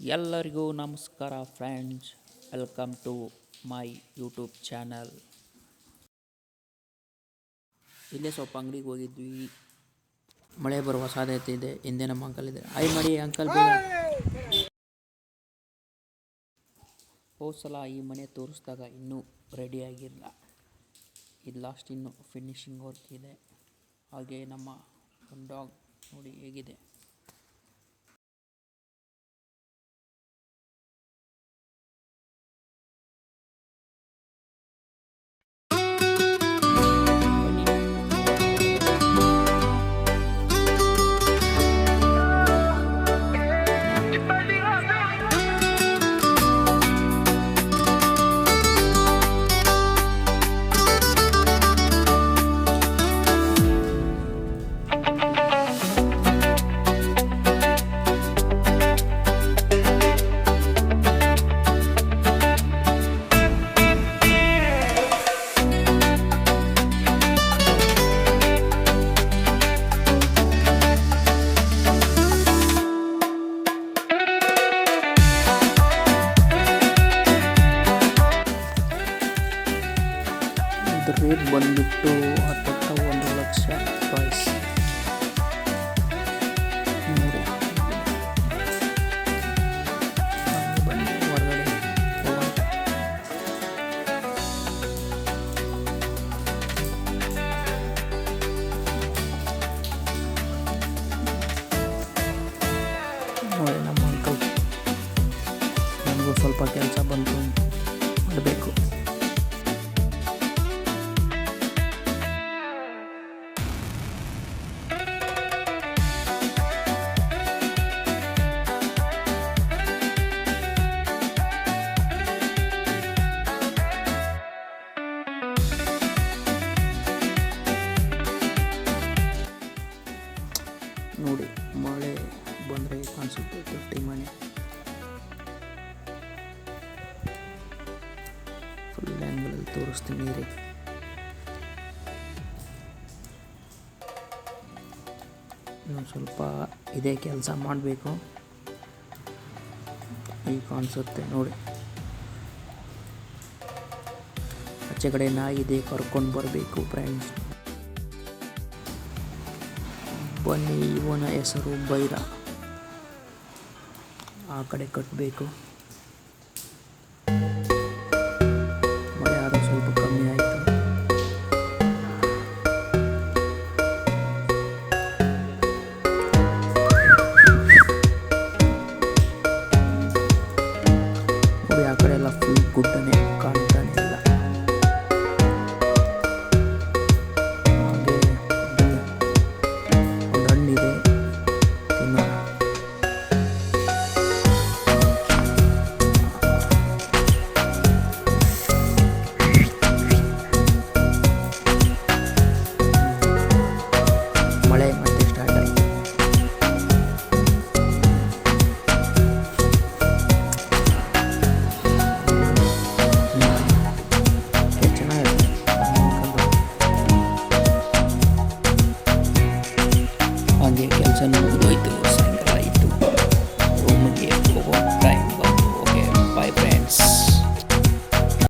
ಎಲ್ಲರಿಗೂ ನಮಸ್ಕಾರ friends, welcome to my YouTube channel. ಇಲ್ಲೇ ಸ್ವಲ್ಪ ಅಂಗಡಿಗೆ ಹೋಗಿದ್ವಿ. ಮಳೆ ಬರುವ ಸಾಧ್ಯತೆ ಇದೆ. ಹಿಂದೆ ನಮ್ಮ ಅಂಕಲ್ ಇದೆ. ಐ ಮಾಡಿ ಅಂಕಲ್ ಬೇಗ. ಹೋದ ಸಲ ಈ ಮನೆ ತೋರಿಸಿದಾಗ ಇನ್ನೂ ರೆಡಿಯಾಗಿಲ್ಲ. ಇದು ಲಾಸ್ಟ್ ಇನ್ನು ಫಿನಿಶಿಂಗ್ ವರ್ಕ್ ಇದೆ. ಹಾಗೆ ನಮ್ಮ ಡಾಗ್ ನೋಡಿ ಹೇಗಿದೆ. ರೇಟ್ ಬಂದ್ಬಿಟ್ಟು 1,00,000 ಪ್ರೈಸ್ ನೋಡಿ. ಬನ್ನಿ ಹೊರಗಡೆ ಹೋಗೋಣ. ನೋಡಿ ನಮ್ಮ ಅಂಕಲ್, ನನಗೂ ಸ್ವಲ್ಪ ಕೆಲಸ ಬಂತು, ಮಾಡಬೇಕು. ನೋಡಿ ಮಳೆ ಬಂದರೆ ಕಾಣಿಸುತ್ತೆ ತೊಟ್ಟಿ ಮನೆ. ಫುಲ್ ಆ್ಯಂಗಲಲ್ಲಿ ತೋರಿಸ್ತೀನಿ ರೀ. ಇನ್ನೊಂದು ಸ್ವಲ್ಪ ಇದೇ ಕೆಲಸ ಮಾಡಬೇಕು. ಈಗ ಕಾಣಿಸುತ್ತೆ ನೋಡಿ. ಆಚೆ ಕಡೆ ನಾಯಿ ಇದೆ, ಕರ್ಕೊಂಡು ಬರಬೇಕು ಫ್ರೆಂಡ್ಸ್. ಬನ್ನಿ, ಇವನ ಹೆಸರು ಬೈರ. ಆ ಕಡೆ ಕಟ್ಟಬೇಕು. ಮಳೆ ಆದರೂ ಸ್ವಲ್ಪ ಕಮ್ಮಿ ಆಯಿತು. ನೋಡಿ ಆ ಕಡೆ ಎಲ್ಲ ಫುಲ್ ಗುಡ್ಡನೆ ಕಾಣ್ತಾ